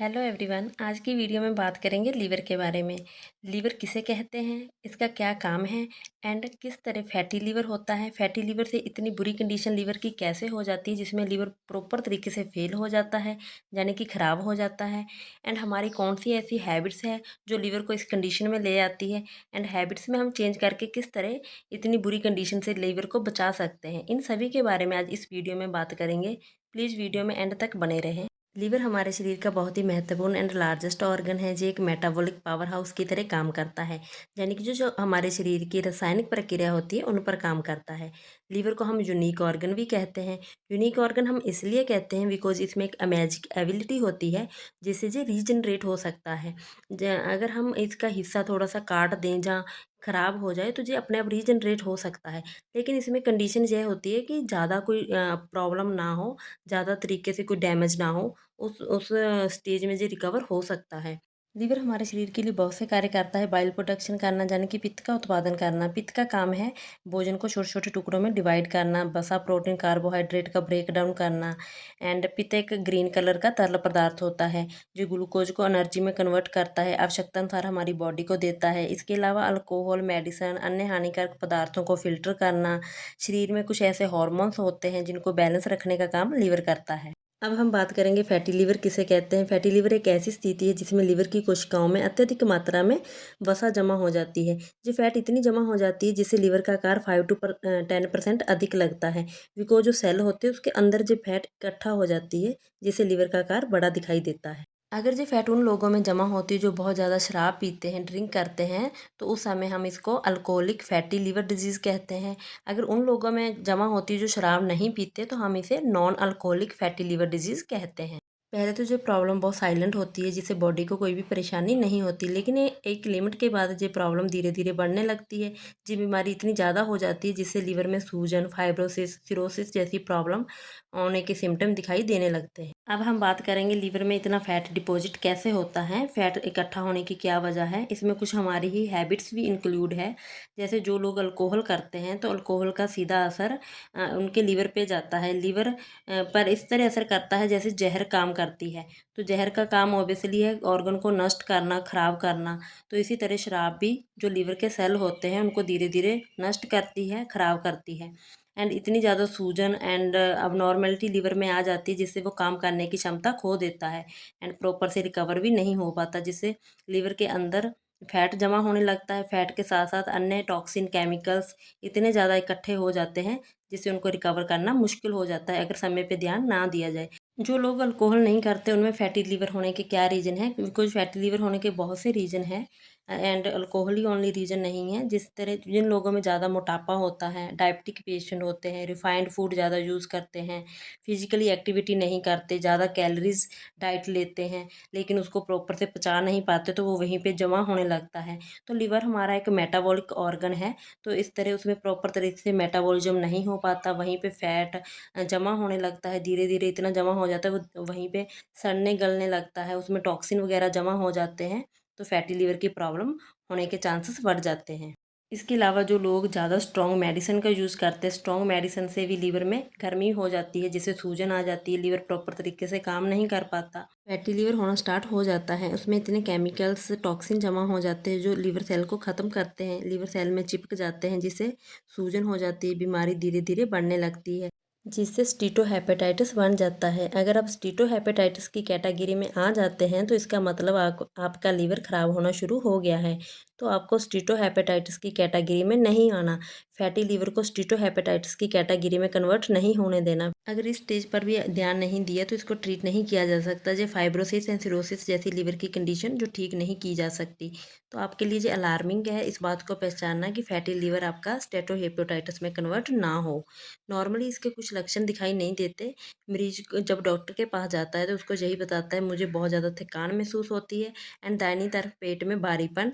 Hello everyone. आज की video में बात करेंगे लीवर के बारे में। लीवर किसे कहते हैं, इसका क्या काम है एंड किस तरह फैटी लीवर होता है। फैटी लीवर से इतनी बुरी कंडीशन लीवर की कैसे हो जाती है जिसमें लीवर प्रॉपर तरीके से फेल हो जाता है, यानी कि ख़राब हो जाता है। एंड हमारी कौन सी ऐसी हैबिट्स है जो लीवर को इस कंडीशन में ले आती है, एंड हैबिट्स में हम चेंज करके किस तरह इतनी बुरी कंडीशन से लीवर को बचा सकते हैं। इन सभी के बारे में आज इस वीडियो में बात करेंगे। प्लीज़ वीडियो में एंड तक बने रहें। लीवर हमारे शरीर का बहुत ही महत्वपूर्ण एंड लार्जेस्ट ऑर्गन है जो एक मेटाबॉलिक पावर हाउस की तरह काम करता है, यानी कि जो जो हमारे शरीर की रासायनिक प्रक्रिया होती है उन पर काम करता है। लीवर को हम यूनिक ऑर्गन भी कहते हैं। यूनिक ऑर्गन हम इसलिए कहते हैं बिकॉज इसमें एक मैजिक एबिलिटी होती है जिससे जो रीजनरेट हो सकता है। अगर हम इसका हिस्सा थोड़ा सा काट दें जहाँ खराब हो जाए तो ये अपने आप रीजनरेट हो सकता है। लेकिन इसमें कंडीशन यह होती है कि ज़्यादा कोई प्रॉब्लम ना हो, ज़्यादा तरीके से कोई डैमेज ना हो, उस स्टेज में जो रिकवर हो सकता है। लीवर हमारे शरीर के लिए बहुत से कार्य करता है। बाइल प्रोडक्शन करना, यानी कि पित्त का उत्पादन करना। पित्त का काम है भोजन को छोटे छोटे टुकड़ों में डिवाइड करना, वसा, प्रोटीन, कार्बोहाइड्रेट का ब्रेक डाउन करना। एंड पित्त एक ग्रीन कलर का तरल पदार्थ होता है जो ग्लूकोज को एनर्जी में कन्वर्ट करता है, आवश्यकता अनुसार हमारी बॉडी को देता है। इसके अलावा अल्कोहल, मेडिसिन, अन्य हानिकारक पदार्थों को फिल्टर करना। शरीर में कुछ ऐसे हॉर्मोन्स होते हैं जिनको बैलेंस रखने का काम लीवर करता है। अब हम बात करेंगे फैटी लीवर किसे कहते हैं। फैटी लीवर एक ऐसी स्थिति है जिसमें लीवर की कोशिकाओं में अत्यधिक मात्रा में वसा जमा हो जाती है। जो फैट इतनी जमा हो जाती है जिससे लीवर का आकार 5 to 10% अधिक लगता है, बिकॉज जो सेल होते हैं उसके अंदर जो फैट इकट्ठा हो जाती है जिससे लीवर का आकार बड़ा दिखाई देता है। अगर जो फैट उन लोगों में जमा होती है जो बहुत ज़्यादा शराब पीते हैं, ड्रिंक करते हैं, तो उस समय हम इसको अल्कोहलिक फैटी लीवर डिजीज़ कहते हैं। अगर उन लोगों में जमा होती है जो शराब नहीं पीते तो हम इसे non alcoholic fatty liver disease कहते हैं। पहले तो जो प्रॉब्लम बहुत साइलेंट होती है जिससे बॉडी को कोई भी परेशानी नहीं होती, लेकिन ये एक लिमिट के बाद ये प्रॉब्लम धीरे धीरे बढ़ने लगती है। ये बीमारी इतनी ज़्यादा हो जाती है जिससे लीवर में सूजन, फाइब्रोसिस, सिरोसिस जैसी प्रॉब्लम होने के सिम्टम दिखाई देने लगते हैं। अब हम बात करेंगे लीवर में इतना फैट डिपॉजिट कैसे होता है, फैट इकट्ठा होने की क्या वजह है। इसमें कुछ हमारी ही हैबिट्स भी इंक्लूड है। जैसे जो लोग अल्कोहल करते हैं तो अल्कोहल का सीधा असर उनके लीवर पे जाता है। लीवर पर इस तरह असर करता है जैसे जहर काम करती है। तो जहर का काम ऑब्वियसली है ऑर्गन को नष्ट करना, खराब करना। तो इसी तरह शराब भी जो लीवर के सेल होते हैं उनको धीरे धीरे नष्ट करती है, खराब करती है। एंड इतनी ज़्यादा सूजन एंड अबनॉर्मेलिटी लीवर में आ जाती है जिससे वो काम करने की क्षमता खो देता है एंड प्रॉपर से रिकवर भी नहीं हो पाता, जिससे लीवर के अंदर फैट जमा होने लगता है। फैट के साथ साथ अन्य टॉक्सिन, केमिकल्स इतने ज़्यादा इकट्ठे हो जाते हैं जिससे उनको रिकवर करना मुश्किल हो जाता है अगर समय पे ध्यान ना दिया जाए। जो लोग अल्कोहल नहीं करते उनमें फैटी लीवर होने के क्या रीज़न है, बिकॉज फैटी लीवर होने के बहुत से रीज़न हैं and alcohol he only reason नहीं है। जिस तरह जिन लोगों में ज़्यादा मोटापा होता है, डायबिटिक पेशेंट होते हैं, रिफाइंड फूड ज़्यादा यूज़ करते हैं, फिजिकली एक्टिविटी नहीं करते, ज़्यादा कैलोरीज डाइट लेते हैं लेकिन उसको प्रॉपर से पचा नहीं पाते तो वो वहीं पे जमा होने लगता है। तो लीवर हमारा एक मेटाबॉलिक ऑर्गन है, तो इस तरह उसमें प्रॉपर तरीके से मेटाबॉलिज्म नहीं हो पाता, वहीं पे फैट जमा होने लगता है। धीरे धीरे इतना जमा हो जाता है वो वहीं पे सड़ने गलने लगता है, उसमें टॉक्सिन वगैरह जमा हो जाते हैं। तो फैटी लीवर की प्रॉब्लम होने के चांसेस बढ़ जाते हैं। इसके अलावा जो लोग ज़्यादा स्ट्रॉन्ग मेडिसिन का यूज़ करते हैं, स्ट्रॉन्ग मेडिसिन से भी लीवर में गर्मी हो जाती है जिससे सूजन आ जाती है, लीवर प्रॉपर तरीके से काम नहीं कर पाता, फैटी लीवर होना स्टार्ट हो जाता है। उसमें इतने केमिकल्स, टॉक्सिन जमा हो जाते हैं जो लीवर सेल को ख़त्म करते हैं, लीवर सेल में चिपक जाते हैं जिससे सूजन हो जाती है, बीमारी धीरे धीरे बढ़ने लगती है जिससे स्टीटोहेपेटाइटिस बन जाता है। अगर आप स्टीटोहेपेटाइटिस की कैटेगरी में आ जाते हैं तो इसका मतलब आपका लीवर ख़राब होना शुरू हो गया है। तो आपको स्टीटोहेपेटाइटिस की कैटेगरी में नहीं आना, फैटी लीवर को स्टीटोहेपेटाइटिस की कैटेगरी में कन्वर्ट नहीं होने देना। अगर इस स्टेज पर भी ध्यान नहीं दिया तो इसको ट्रीट नहीं किया जा सकता। जो फाइब्रोसिस एंड सिरोसिस जैसी लीवर की कंडीशन जो ठीक नहीं की जा सकती। तो आपके लिए जो अलार्मिंग है इस बात को पहचानना कि फैटी लीवर आपका स्टेटोहेपेटाइटिस में कन्वर्ट ना हो। नॉर्मली इसके कुछ लक्षण दिखाई नहीं देते। मरीज जब डॉक्टर के पास जाता है तो उसको यही बताता है मुझे बहुत ज़्यादा थकान महसूस होती है एंड दाहिनी तरफ पेट में भारीपन,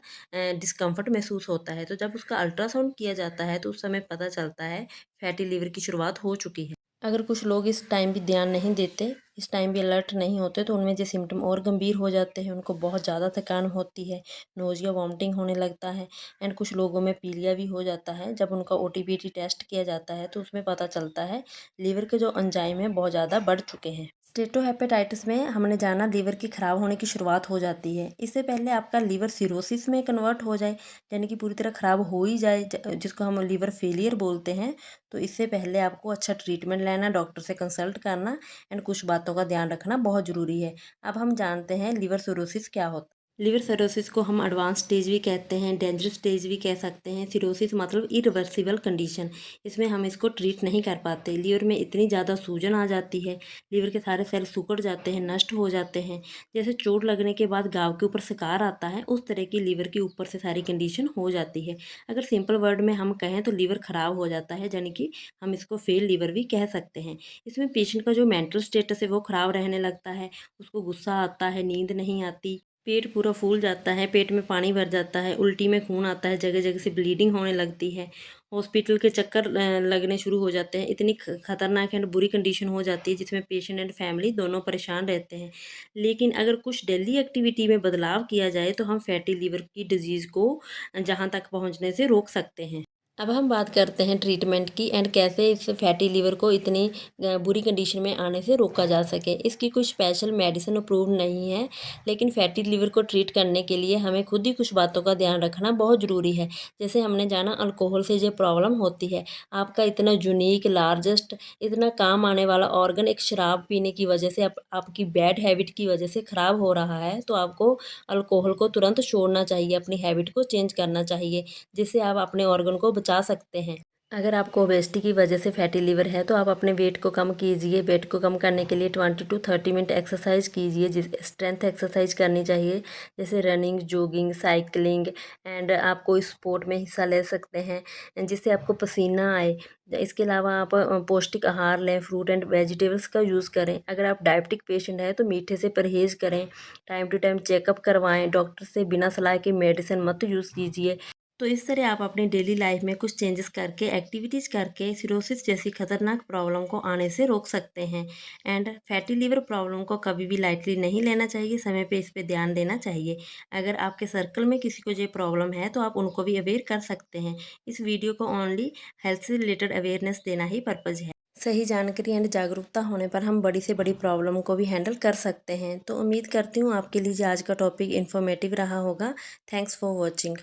डिस्कम्फर्ट महसूस होता है। तो जब उसका अल्ट्रासाउंड किया जाता है तो उस समय पता चलता है फैटी लीवर की शुरुआत हो चुकी है। अगर कुछ लोग इस टाइम भी ध्यान नहीं देते, इस टाइम भी अलर्ट नहीं होते तो उनमें जो सिम्टम और गंभीर हो जाते हैं। उनको बहुत ज़्यादा थकान होती है, नोज़िया, वॉमिटिंग होने लगता है एंड कुछ लोगों में पीलिया भी हो जाता है। जब उनका ओटीपीटी टेस्ट किया जाता है तो उसमें पता चलता है लीवर के जो एंजाइम है बहुत ज़्यादा बढ़ चुके हैं। स्टेटोहेपेटाइटिस में हमने जाना लीवर की ख़राब होने की शुरुआत हो जाती है। इससे पहले आपका लीवर सिरोसिस में कन्वर्ट हो जाए, यानी कि पूरी तरह ख़राब हो ही जाए, जिसको हम लीवर फेलियर बोलते हैं। तो इससे पहले आपको अच्छा ट्रीटमेंट लेना, डॉक्टर से कंसल्ट करना एंड कुछ बातों का ध्यान रखना बहुत ज़रूरी है। अब हम जानते हैं लीवर सिरोसिस क्या होता है। लिवर सिरोसिस को हम एडवांस स्टेज भी कहते हैं, डेंजरस स्टेज भी कह सकते हैं। सिरोसिस मतलब इरिवर्सिबल कंडीशन। इसमें हम इसको ट्रीट नहीं कर पाते। लीवर में इतनी ज़्यादा सूजन आ जाती है, लीवर के सारे सेल सिकुड़ जाते हैं, नष्ट हो जाते हैं। जैसे चोट लगने के बाद घाव के ऊपर सिकार आता है, उस तरह की लीवर के ऊपर से सारी कंडीशन हो जाती है। अगर सिंपल वर्ड में हम कहें तो लीवर ख़राब हो जाता है, यानी कि हम इसको फेल लीवर भी कह सकते हैं। इसमें पेशेंट का जो मेंटल स्टेटस है वो ख़राब रहने लगता है। उसको गुस्सा आता है, नींद नहीं आती, पेट पूरा फूल जाता है, पेट में पानी भर जाता है, उल्टी में खून आता है, जगह जगह से ब्लीडिंग होने लगती है, हॉस्पिटल के चक्कर लगने शुरू हो जाते हैं। इतनी खतरनाक एंड बुरी कंडीशन हो जाती है जिसमें पेशेंट एंड फैमिली दोनों परेशान रहते हैं। लेकिन अगर कुछ डेली एक्टिविटी में बदलाव किया जाए तो हम फैटी लीवर की डिजीज़ को जहाँ तक पहुँचने से रोक सकते हैं। अब हम बात करते हैं ट्रीटमेंट की एंड कैसे इस फैटी लीवर को इतनी बुरी कंडीशन में आने से रोका जा सके। इसकी कोई स्पेशल मेडिसिन अप्रूव्ड नहीं है, लेकिन फैटी लीवर को ट्रीट करने के लिए हमें खुद ही कुछ बातों का ध्यान रखना बहुत ज़रूरी है। जैसे हमने जाना अल्कोहल से जो प्रॉब्लम होती है, आपका इतना यूनिक, लार्जेस्ट, इतना काम आने वाला ऑर्गन एक शराब पीने की वजह से आपकी बैड हैबिट की वजह से ख़राब हो रहा है, तो आपको अल्कोहल को तुरंत छोड़ना चाहिए, अपनी हैबिट को चेंज करना चाहिए, जिससे आप अपने ऑर्गन को बचा सकते हैं। अगर आपको ओबेसिटी की वजह से फैटी लीवर है तो आप अपने वेट को कम कीजिए। वेट को कम करने के लिए 20 to 30 मिनट एक्सरसाइज कीजिए, जिस स्ट्रेंथ एक्सरसाइज करनी चाहिए, जैसे रनिंग, जॉगिंग, साइकिलिंग एंड आप कोई स्पोर्ट में हिस्सा ले सकते हैं जिससे आपको पसीना आए। इसके अलावा आप पौष्टिक आहार लें, फ्रूट एंड वेजिटेबल्स का यूज़ करें। अगर आप डायबिटिक पेशेंट हैं तो मीठे से परहेज़ करें, टाइम टू टाइम चेकअप करवाएं, डॉक्टर से बिना सलाह के मेडिसिन मत यूज़ कीजिए। तो इस तरह आप अपनी डेली लाइफ में कुछ चेंजेस करके, एक्टिविटीज़ करके सिरोसिस जैसी खतरनाक प्रॉब्लम को आने से रोक सकते हैं। एंड फैटी लीवर प्रॉब्लम को कभी भी लाइटली नहीं लेना चाहिए, समय पे इस पे ध्यान देना चाहिए। अगर आपके सर्कल में किसी को ये प्रॉब्लम है तो आप उनको भी अवेयर कर सकते हैं। इस वीडियो को ओनली हेल्थ से रिलेटेड अवेयरनेस देना ही पर्पज़ है। सही जानकारी एंड जागरूकता होने पर हम बड़ी से बड़ी प्रॉब्लम को भी हैंडल कर सकते हैं। तो उम्मीद करती हूँ आपके लिए आज का टॉपिक इन्फॉर्मेटिव रहा होगा। Thanks for watching.